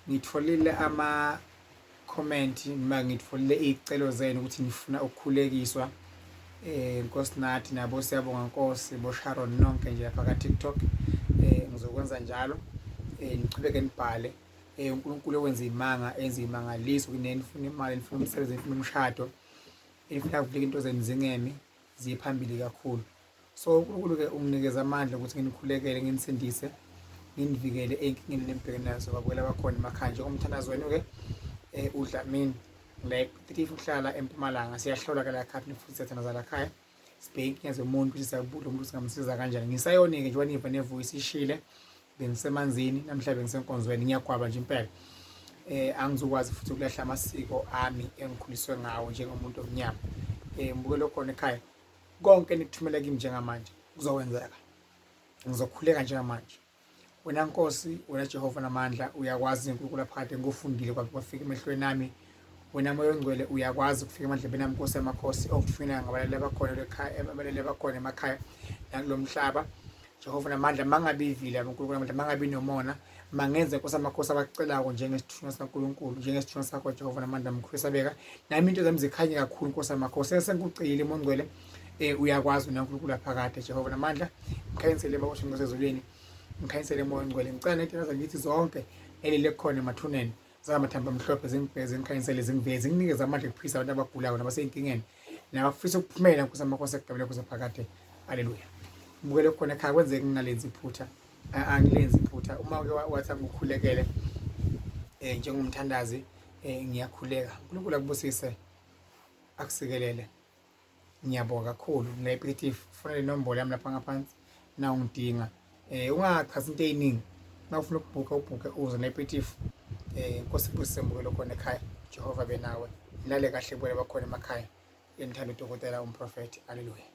ngitfolile ama-comment noma ngitfolile iy'celo zenu ukuthi ngifuna ukukhulekiswa. Nkosinathi nabo Siyabonga Nkosi, bo-Sharon nonke nje lapha ka-TikTok. Ngizokwenza njalo, nichubeke nibhale. uNkulunkulu owenza iy'manga, enza iy'mangaliso kuneni nifuna imali, nifuna umsebenzi, nifuna umshado, nifuna kuvuleka into zenu zingemi ziye phambili kakhulu. So uNkulunkulu-ke unginikeza amandla ukuthi nginikhulekele, nginisindise, nginivikele ey'nkingeni nembhekene nazo kwakwela bakhona emakhaya. Njengomthandazi wenu-ke uDlamini la ePitolifi uhlala eMpumalanga. Siyahlola-ke la khaya futhi siyathandaza la khaya, sibheke inkinga zomuntu ukuthi siyabuza umuntu singamsiza kanjani. Ngisayona-ke njengoba niva nevoyisi ishile, bengisemanzini namhla bengisenkonzweni, ngiyagwaba nje impela. Angizokwazi futhi ukulahla amasiko ami engikhuliswe ngawo njengomuntu omnyama. Mbukelo khona ekhaya, konke nikuthumela kimi njengamanje kuzokwenzeka, ngizokhuleka njengamanje. Wena Nkosi, wena Jehova namandla, uyakwazi uNkulunkulu phakathi ngikufundile kwafika emehlweni nami. Wena Moya Ongcwele uyakwazi ukufika emandlebeni ami, Nkosi yamakhosi, okuthumela ngabalali abakhona ekhaya, abalali abakhona emakhaya nakulo mhlaba. Jehova namandla, mangabe ivile uNkulunkulu namandla, mangabe inomona, mangenze Nkosi yamakhosi abacelayo njengesithunywa sikaNkulunkulu, njengesithunywa sakho Jehova namandla, mkhwesabeka nami into zami zikhanye kakhulu Nkosi yamakhosi. Sengikucela Moya Ongcwele, uyakwazi wena uNkulunkulu phakathi Jehova namandla. Ngikhanyisele baboshe ngosezulwini, ngikhanyisele Moya Ongcwele, ngicela ney'thandwa zangithi zonke elile khona emathuneni zamathamba amhlophe, zingibheze, ngikhanyisele, zingiveze, nginikeze amandla okuphilisa abantu abagulayo nabasey'nkingeni nabafisa ukuphumela Nkosi yamakhosi ekugabela kuze phakade. Haleluya. Mbukele khona ekhaya, kwenzeke ngingalenzi iphutha, angilenzi iphutha. Uma-ke wathi angikhulekele njengomthandazi, ngiyakhuleka. uNkulunkulu akubusise, akusikelele. Ngiyabonga kakhulu. La ePitolifi ufuna inombolo yami lapha ngaphansi na ungidinga. Ungachazi into ey'ningi, na ufuna ukubhukha ubhukhe uze la ePitolifi. Nkosi ibusise. Mbukelo khona ekhaya, Jehova abe nawe, lale kahle bona bakhona emakhaya. Ngithanda uDokotela umprofethi. Haleluya.